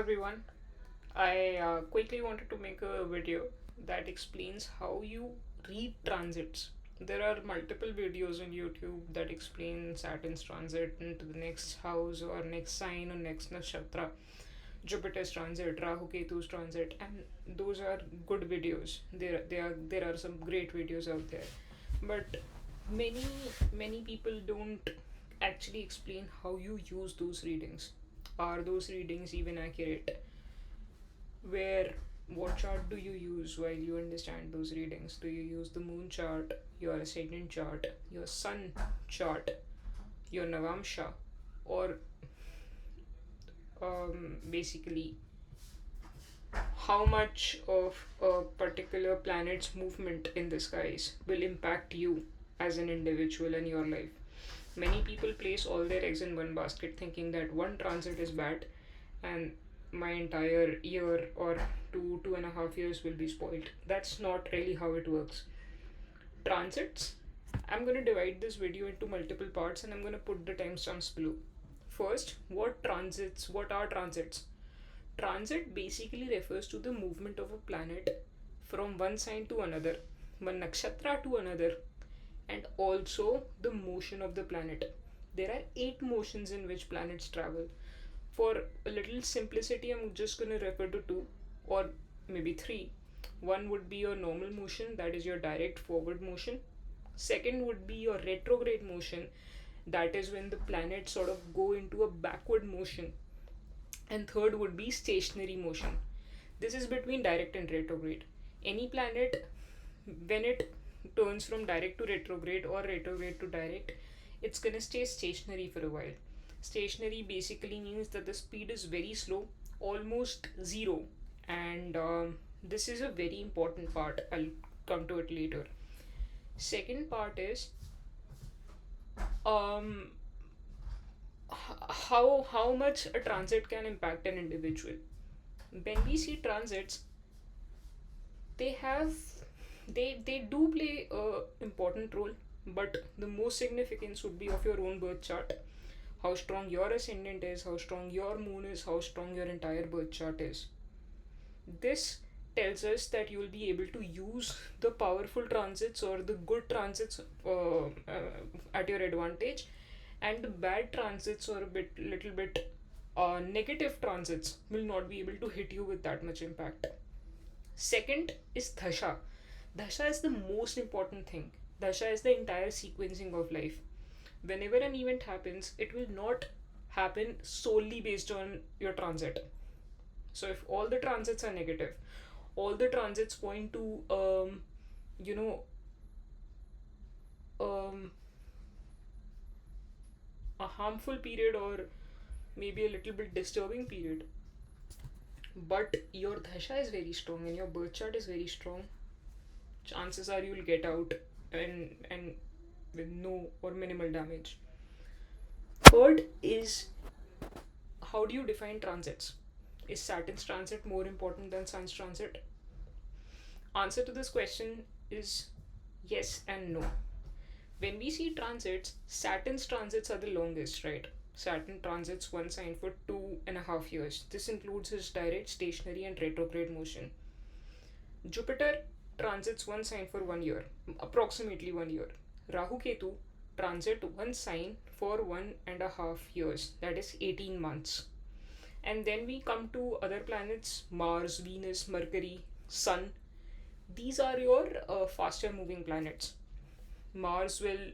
everyone. I quickly wanted to make a video that explains how you read transits. There are multiple videos on YouTube that explain Saturn's transit into the next house or next sign or next nakshatra, Jupiter's transit, Rahu Ketu's transit, and those are good videos. There are some great videos out there, but many many people don't actually explain how you use those readings. Are those readings even accurate? Where What chart do you use while you understand those readings? Do you use the moon chart, your ascendant chart, your sun chart, your navamsha, or basically how much of a particular planet's movement in the skies will impact you as an individual in your life? Many people place all their eggs in one basket thinking that one transit is bad and my entire year or 2.5 years will be spoiled. That's not really how it works. Transits, I'm going to divide this video into multiple parts and I'm going to put the timestamps below. First, what are transits? Transit basically refers to the movement of a planet from one sign to another, one nakshatra to another, and also the motion of the planet. There are 8 motions in which planets travel. For a little simplicity, I'm just going to refer to two or maybe three. One would be your normal motion, that is your direct forward motion. Second would be your retrograde motion, that is when the planets sort of go into a backward motion. And third would be stationary motion. This is between direct and retrograde. Any planet, when it turns from direct to retrograde or retrograde to direct, it's gonna stay stationary for a while. Stationary basically means that the speed is very slow, almost zero, and this is a very important part. I'll come to it later. Second part is um, how much a transit can impact an individual. When we see transits, they have they do play a important role, but the most significance would be of your own birth chart. How strong your ascendant is, how strong your moon is, how strong your entire birth chart is. This tells us that you will be able to use the powerful transits or the good transits at your advantage, and the bad transits or a little bit negative transits will not be able to hit you with that much impact. Second is Dasha. Dasha is the most important thing. Dasha is the entire sequencing of life. Whenever an event happens, it will not happen solely based on your transit. So if all the transits are negative, all the transits point to you know um, a harmful period or maybe a little bit disturbing period, but your dasha is very strong and your birth chart is very strong, chances are you'll get out and with no or minimal damage. Third is, how do you define transits? Is Saturn's transit more important than Sun's transit? Answer to this question is yes and no. When we see transits, Saturn's transits are the longest, right? Saturn transits one sign for 2.5 years. This includes his direct, stationary, and retrograde motion. Jupiter transits one sign for 1 year, approximately 1 year. Rahu Ketu transit one sign for 1.5 years, that is 18 months. And then we come to other planets: Mars, Venus, Mercury, Sun. These are your faster moving planets. Mars will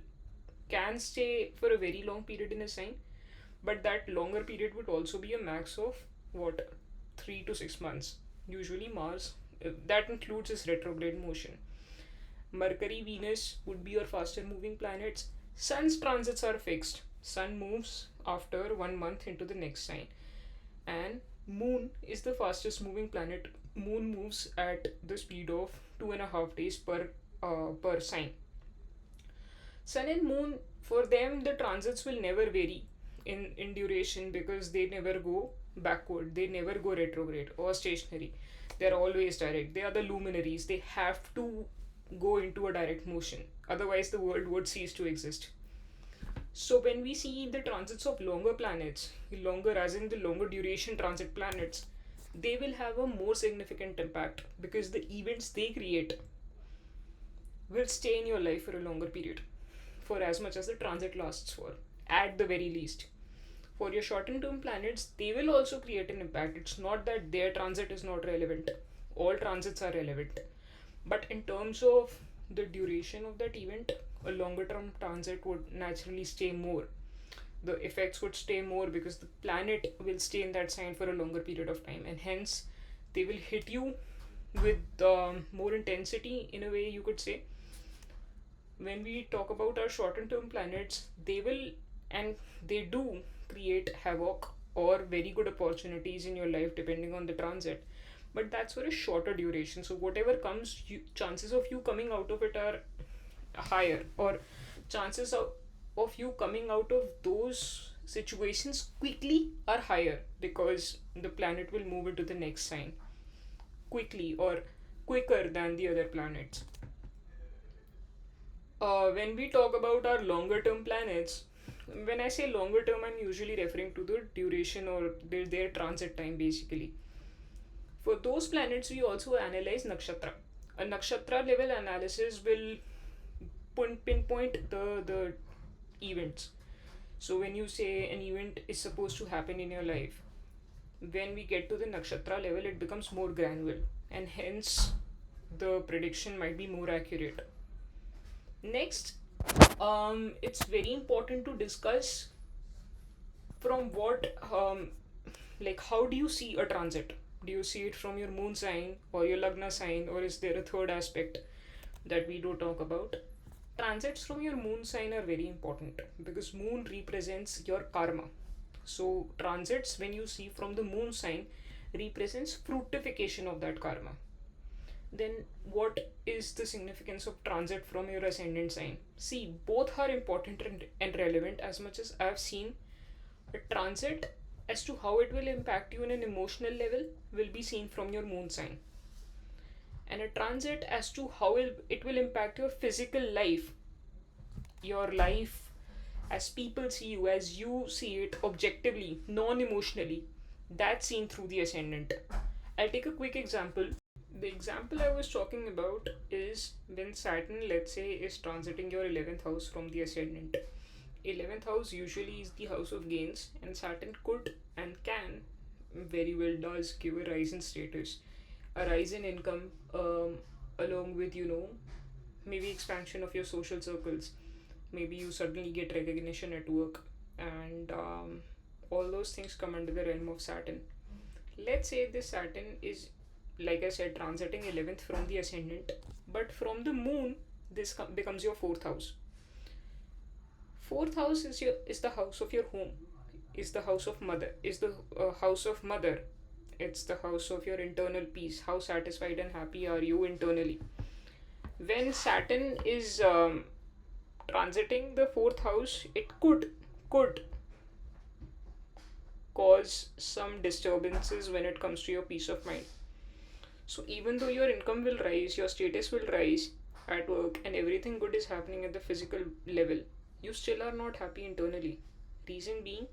can stay for a very long period in a sign, but that longer period would also be a max of what, 3 to 6 months. Usually Mars, that includes its retrograde motion. Mercury, Venus would be your faster moving planets. Sun's transits are fixed. Sun moves after 1 month into the next sign, and Moon is the fastest moving planet. Moon moves at the speed of 2.5 days per sign. Sun and Moon, for them, the transits will never vary in duration because they never go backward, they never go retrograde or stationary. They're always direct. They are the luminaries. They have to go into a direct motion. Otherwise, the world would cease to exist. So, when we see the transits of longer planets, longer as in the longer duration transit planets, they will have a more significant impact because the events they create will stay in your life for a longer period, for as much as the transit lasts for, at the very least. For your shortened term planets, they will also create an impact. It's not that their transit is not relevant, all transits are relevant. But in terms of the duration of that event, a longer term transit would naturally stay more. The effects would stay more because the planet will stay in that sign for a longer period of time, and hence they will hit you with more intensity, in a way you could say. When we talk about our shorter term planets, they will, and they do, create havoc or very good opportunities in your life depending on the transit, but that's for a shorter duration. So whatever comes, chances of you coming out of it are higher, or chances of you coming out of those situations quickly are higher, because the planet will move into the next sign quickly, or quicker than the other planets. When we talk about our longer term planets, when I say longer term, I'm usually referring to the duration or their transit time basically. For those planets, we also analyze nakshatra. A nakshatra level analysis will pinpoint the events. So when you say an event is supposed to happen in your life, when we get to the nakshatra level, it becomes more granular, and hence the prediction might be more accurate. Next, it's very important to discuss from what, like, how do you see a transit? Do you see it from your moon sign or your lagna sign, or is there a third aspect that we do talk about? Transits from your moon sign are very important because moon represents your karma. So transits, when you see from the moon sign, represents fructification of that karma. Then what is the significance of transit from your ascendant sign? See, both are important and relevant. As much as I've seen, a transit as to how it will impact you on an emotional level will be seen from your moon sign, and a transit as to how it will impact your physical life, your life as people see you, as you see it objectively, non emotionally, that's seen through the ascendant. I'll take a quick example. The example I was talking about is when Saturn, let's say, is transiting your 11th house from the ascendant. 11th house usually is the house of gains, and Saturn could and can, very well does, give a rise in status, a rise in income, along with, maybe expansion of your social circles. Maybe you suddenly get recognition at work, and all those things come under the realm of Saturn. Let's say this Saturn is, like I said, transiting 11th from the ascendant, but from the moon, this becomes your fourth house. Fourth house is the house of your home, is the house of mother, is the house of mother. It's the house of your internal peace. How satisfied and happy are you internally? When Saturn is transiting the fourth house, it could cause some disturbances when it comes to your peace of mind. So even though your income will rise, your status will rise at work, and everything good is happening at the physical level, you still are not happy internally. Reason being,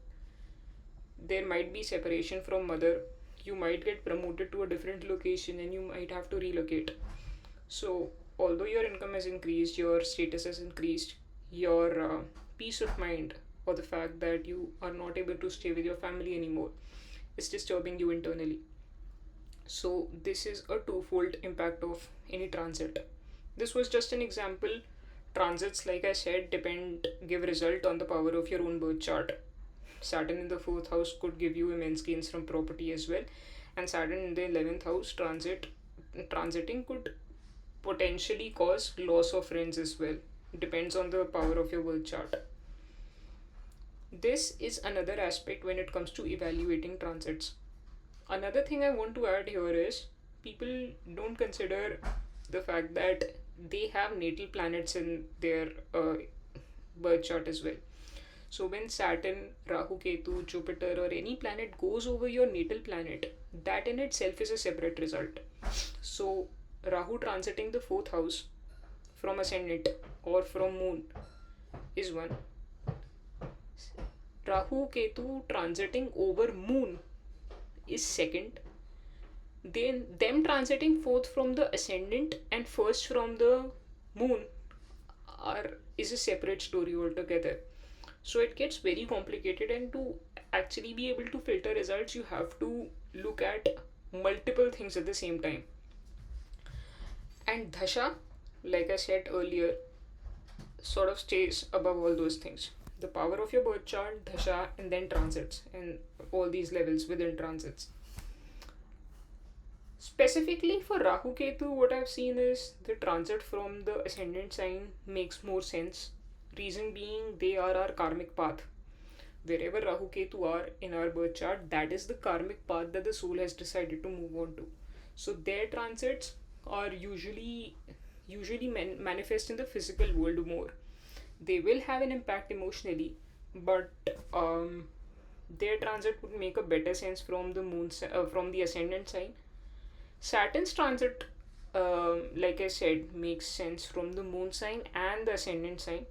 there might be separation from mother, you might get promoted to a different location, and you might have to relocate. So although your income has increased, your status has increased, your peace of mind, or the fact that you are not able to stay with your family anymore, is disturbing you internally. So this is a twofold impact of any transit. This was just an example. Transits, like I said, give result on the power of your own birth chart. Saturn in the fourth house could give you immense gains from property as well, and Saturn in the 11th house transiting could potentially cause loss of friends as well. Depends on the power of your birth chart. This is another aspect when it comes to evaluating transits. Another thing I want to add here is people don't consider the fact that they have natal planets in their birth chart as well. So when Saturn, Rahu, Ketu, Jupiter, or any planet goes over your natal planet, that in itself is a separate result. So Rahu transiting the fourth house from ascendant or from moon is one. Rahu Ketu transiting over moon is second, them transiting fourth from the ascendant and first from the moon are is a separate story altogether. So it gets very complicated, and to actually be able to filter results, you have to look at multiple things at the same time. And Dhasha, like I said earlier, sort of stays above all those things. The power of your birth chart, Dhasha, and then transits, and all these levels within transits. Specifically for Rahu Ketu, what I've seen is the transit from the ascendant sign makes more sense. Reason being, they are our karmic path. Wherever Rahu Ketu are in our birth chart, that is the karmic path that the soul has decided to move on to. So their transits are usually manifest in the physical world more. They will have an impact emotionally, but their transit would make a better sense from the from the ascendant sign. Saturn's transit, like I said, makes sense from the moon sign and the ascendant sign.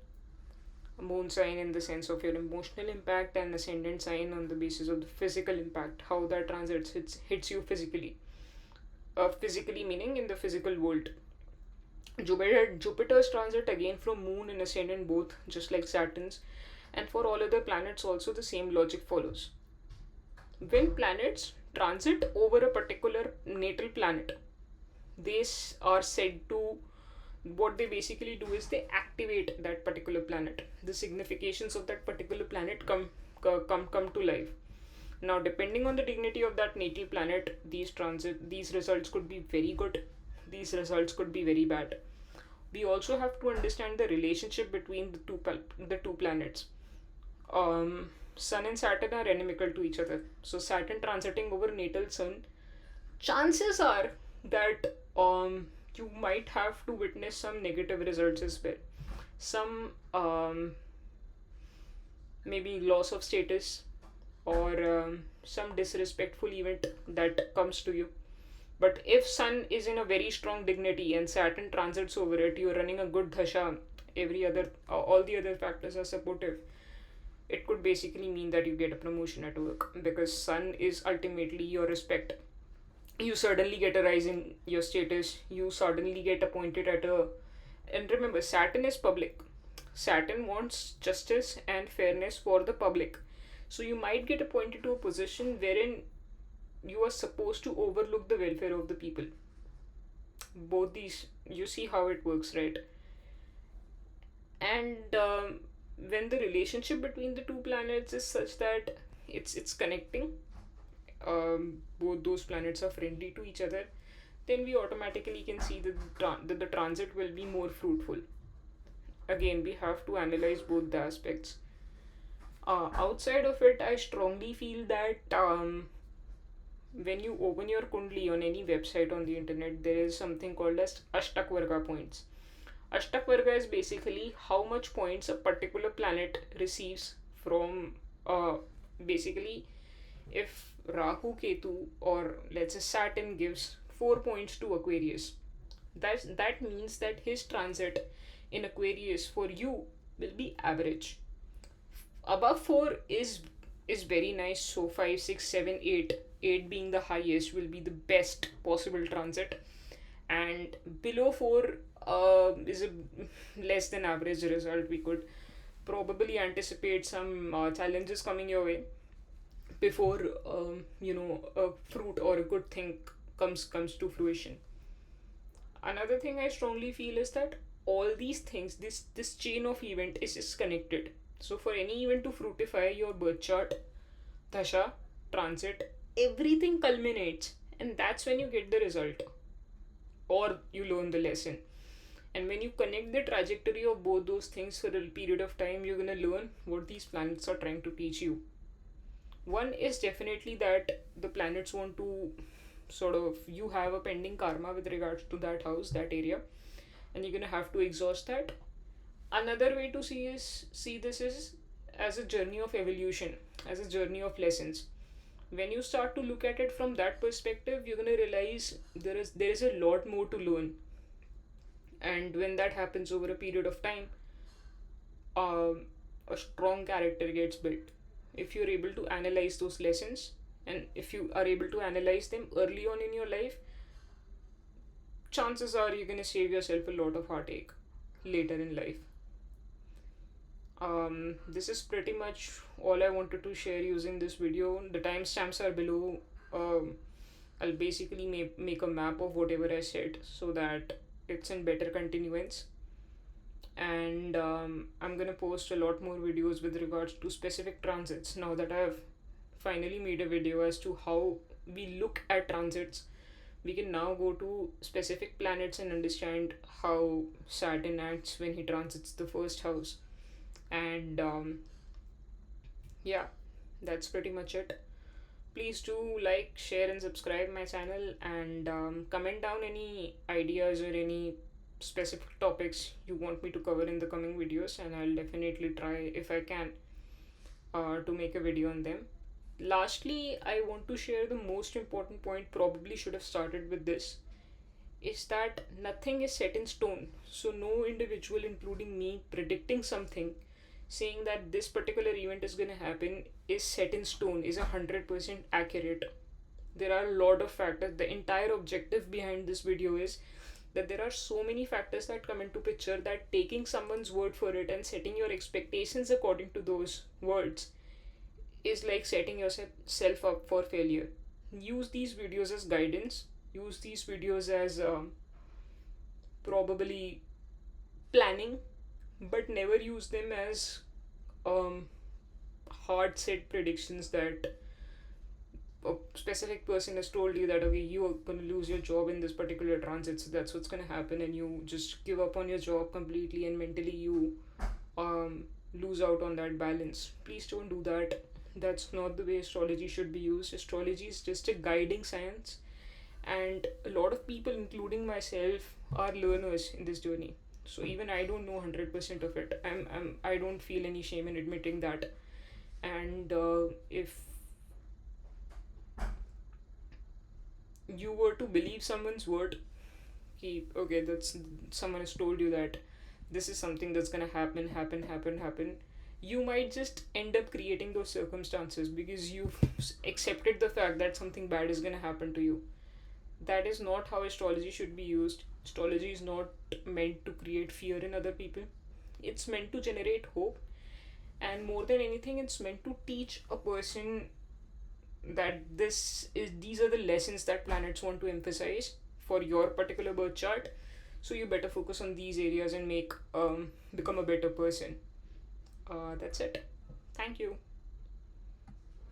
Moon sign in the sense of your emotional impact, and ascendant sign on the basis of the physical impact, how that transit hits you physically. Physically meaning in the physical world. Jupiter's transit again from moon and ascendant both, just like Saturn's, and for all other planets also the same logic follows. When planets transit over a particular natal planet, they are said to, what they basically do is they activate that particular planet. The significations of that particular planet come to life. Now, depending on the dignity of that natal planet, these results could be very good. These results could be very bad. We also have to understand the relationship between the two planets. Sun and Saturn are inimical to each other. So Saturn transiting over natal Sun, chances are that you might have to witness some negative results as well. Some maybe loss of status, or some disrespectful event that comes to you. But if Sun is in a very strong dignity and Saturn transits over it, you're running a good dhasha. All the other factors are supportive. It could basically mean that you get a promotion at work, because Sun is ultimately your respect. You suddenly get a rise in your status. You suddenly get appointed at a. And remember, Saturn is public. Saturn wants justice and fairness for the public. So you might get appointed to a position wherein you are supposed to overlook the welfare of the people. Both these, you see how it works, right? And when the relationship between the two planets is such that it's connecting, both those planets are friendly to each other, then we automatically can see that the transit will be more fruitful. Again, we have to analyze both the aspects. Outside of it, I strongly feel that when you open your kundli on any website on the internet, there is something called as Ashtakvarga points. Ashtakvarga is basically how much points a particular planet receives from, basically, if Rahu Ketu or let's say Saturn gives 4 points to Aquarius, that means that his transit in Aquarius for you will be average. Above 4 is very nice, so 5, 6, 7, 8, 8 being the highest will be the best possible transit, and below 4 is a less than average result. We could probably anticipate some challenges coming your way before a fruit or a good thing comes to fruition. Another thing I strongly feel is that all these things, this chain of event is connected. So for any event to fructify, your birth chart, dasha, transit, everything culminates, and that's when you get the result, or you learn the lesson. And when you connect the trajectory of both those things for a period of time, you're gonna learn what these planets are trying to teach you. One is definitely that the planets want to sort of, you have a pending karma with regards to that house, that area, and you're gonna have to exhaust that. Another way to see this is as a journey of evolution, as a journey of lessons. When you start to look at it from that perspective, you're gonna realize there is a lot more to learn. And when that happens over a period of time, a strong character gets built. If you're able to analyze those lessons And if you are able to analyze them early on in your life, chances are you're going to save yourself a lot of heartache later in life. This is pretty much all I wanted to share using this video. The timestamps are below. I'll basically make a map of whatever I said so that it's in better continuance. And I'm gonna post a lot more videos with regards to specific transits now that I've finally made a video as to how we look at transits. We can now go to specific planets and understand how Saturn acts when he transits the first house. And yeah, that's pretty much it. Please do like, share, and subscribe my channel, and comment down any ideas or any specific topics you want me to cover in the coming videos, and I'll definitely try, if I can, to make a video on them. Lastly, I want to share the most important point, probably should have started with this, is that nothing is set in stone. So no individual, including me, predicting something, saying that this particular event is going to happen, is set in stone, is 100% accurate. There are a lot of factors. The entire objective behind this video is that there are so many factors that come into picture that taking someone's word for it and setting your expectations according to those words is like setting yourself up for failure. Use these videos as guidance. Use these videos as probably planning, but never use them as um, hard set predictions that a specific person has told you that okay, you are going to lose your job in this particular transit, so that's what's going to happen, and you just give up on your job completely and mentally you lose out on that balance. Please don't do that. That's not the way astrology should be used. Astrology is just a guiding science, and a lot of people, including myself, are learners in this journey. So even I don't know 100% of it. I don't feel any shame in admitting that. And if you were to believe someone's word, okay, that's someone has told you that this is something that's gonna happen, you might just end up creating those circumstances because you've accepted the fact that something bad is gonna happen to you. That is not how astrology should be used. Astrology is not meant to create fear in other people. It's meant to generate hope, and more than anything, it's meant to teach a person that these are the lessons that planets want to emphasize for your particular birth chart. So you better focus on these areas and become a better person. That's it. Thank you.